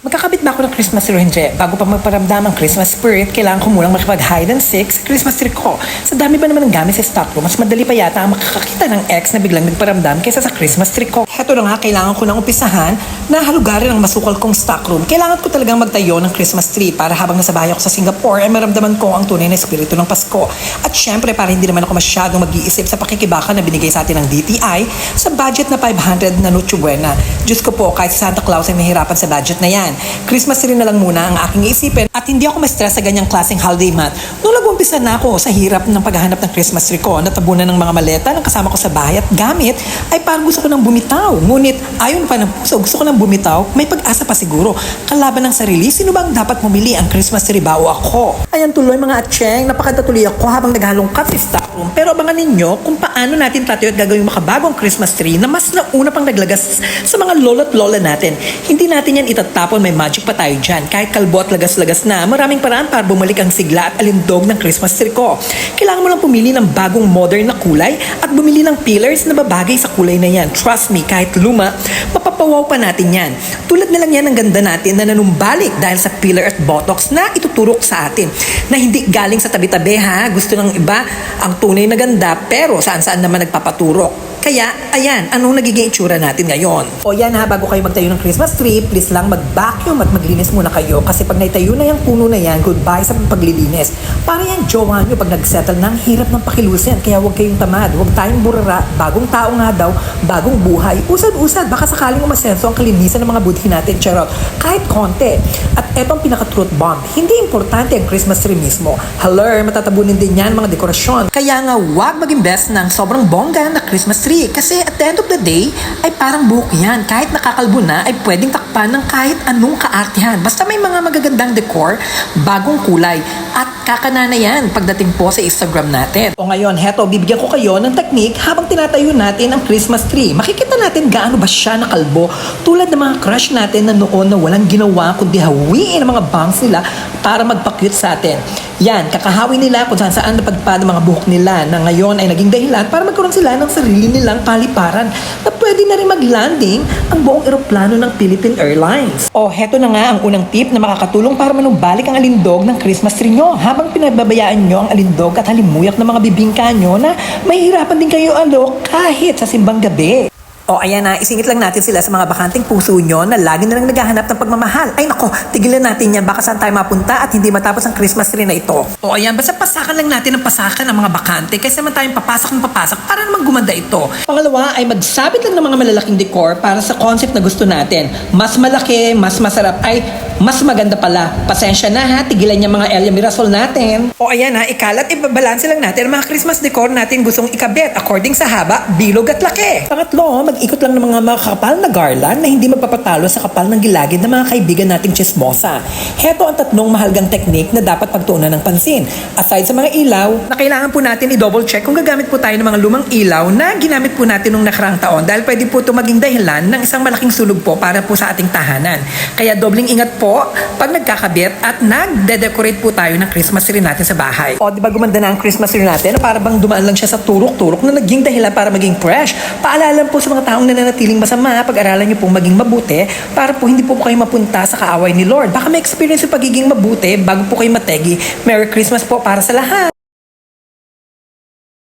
Magkakabit ba ako ng Christmas tree o hindi? Bago pa magparamdam ang Christmas spirit, kailangan ko munang makipag-hide and seek sa Christmas tree ko. Sa dami ba naman ng gamit sa stockroom, mas madali pa yata ang makakakita ng ex na biglang nagparamdam kaysa sa Christmas tree ko. Heto na nga, kailangan ko nang umpisahan na halugarin ang masukal kong stockroom. Kailangan ko talagang magtayo ng Christmas tree para habang nasa bahay ako sa Singapore ay maramdaman ko ang tunay na espiritu ng Pasko. At syempre, para hindi naman ako masyadong mag-iisip sa pakikibaka na binigay sa atin ng DTI sa budget na 500 na Noche Buena. Diyos ko po, kahit si Santa Claus ay mahirapan sa budget na yan. Christmas tree na lang muna ang aking iisipin at hindi ako ma-stress sa ganyang klaseng holiday month. Nung nag-umpisa na ako sa hirap ng paghahanap ng Christmas tree ko, natabunan ng mga maleta ng kasama ko sa bahay at gamit, ay parang gusto ko nang bumitaw. Ngunit ayon pa ng puso, gusto ko nang bumitaw, may pag-asa pa siguro. Kalaban ng sarili, sino bang dapat pumili, ang Christmas tree ba o ako? Ayan tuloy mga atsyeng, napakanta tuloy ako habang naghalongkat sa stockroom. Pero abangan ninyo kung paano natin tatayo at gagawin makabagong Christmas tree na mas nauna pang naglagas sa mga lolo't lola natin. Hindi natin yan itatapon, may magic pa tayo dyan. Kahit kalbo at lagas-lagas na, maraming paraan para bumalik ang sigla at alindog ng Christmas tree ko. Kailangan mo lang pumili ng bagong modern na kulay at bumili ng pillars na babagay sa kulay na yan. Trust me, kahit luma, mapapawaw pa natin yan. Tulad na lang yan ang ganda natin na nanumbalik dahil sa pillar at botox na ituturok sa atin. Na hindi galing sa tabi-tabi ha. Gusto ng iba ang tunay na ganda pero saan-saan naman nagpapaturok. Kaya, ayan, anong nagiging itsura natin ngayon? O yan ha, bago kayo magtayo ng Christmas tree, please lang mag-vacuum at maglinis muna kayo kasi pag naitayo na yung puno na yan, goodbye sa paglilinis. Para yan, jowa nyo pag nag-settle na, ang hirap ng pakilusin. Kaya huwag kayong tamad, huwag tayong burara, bagong tao nga daw, bagong buhay. Usad-usad, baka sakaling umasenso ang kalinisan ng mga budhi natin, charot. Kahit konti. At etong pinaka-truth bomb, hindi importante ang Christmas tree mismo. Haler, matatabunin din yan mga dekorasyon. Kaya nga, huwag mag-invest ng sobrang bongga na Christmas tree. Kasi at the end of the day, ay parang buhok yan. Kahit nakakalbo na, ay pwedeng takpan ng kahit anong kaartihan. Basta may mga magagandang decor, bagong kulay, at kakana na yan pagdating po sa Instagram natin. O ngayon, heto, bibigyan ko kayo ng technique habang tinatayo natin ang Christmas tree. Makikita natin gaano ba siya nakalbo, tulad ng mga crush natin na noon na walang ginawa kundi hawiin ang mga bangs nila para magpa-cute sa atin. Yan, kakahawi nila kung saan napadpad ang mga buhok nila na ngayon ay naging dahilan para magkaroon sila ng sarili nilang paliparan na pwede na rin mag-landing ang buong eroplano ng Philippine Airlines. O heto na nga ang unang tip na makakatulong para manumbalik ang alindog ng Christmas tree nyo habang pinababayaan nyo ang alindog at halimuyak ng mga bibingka nyo na mahihirapan din kayo alok kahit sa simbang gabi. O ayan na, isingit lang natin sila sa mga bakanting puso nyo na lagi na lang naghahanap ng pagmamahal. Ay nako, tigilan natin yan, baka saan tayo mapunta at hindi matapos ang Christmas tree na ito. O ayan, basta pasakan lang natin ang pasakan ng mga bakante kaysa naman tayong papasak ng papasak para naman gumanda ito. Pangalawa ay magsabit lang ng mga malalaking decor para sa concept na gusto natin. Mas malaki, mas masarap, ay mas maganda pala. Pasensya na ha, tigilan niya mga Elia Mirasol natin. O ayan ha, ikalat, ibabalanse lang natin ang mga Christmas decor natin gustong ikabit according sa haba, bilog at laki. Pangatlo, ikot lang ng mga makakapal na garland na hindi magpapatalo sa kapal ng gilagid ng mga kaibigan nating chismosa. Heto ang tatlong mahalagang teknik na dapat pagtuunan ng pansin. Aside sa mga ilaw, na kailangan po natin i-double check kung gagamit po tayo ng mga lumang ilaw na ginamit po natin nung nakaraang taon dahil pwede po ito maging dahilan ng isang malaking sunog po para po sa ating tahanan. Kaya dobling ingat po pag nagkakabit at nagde-decorate po tayo ng Christmas tree natin sa bahay. O di ba gumanda na ang Christmas tree natin? Para bang dumaan lang siya sa turok-turok na naging dahilan para maging fresh. Paalala po sa mga taong nananatiling masama, pag-aralan niyo pong maging mabuti para po hindi po kayo mapunta sa kaaway ni Lord. Baka may experience yung pagiging mabuti bago po kayo mategi. Merry Christmas po para sa lahat!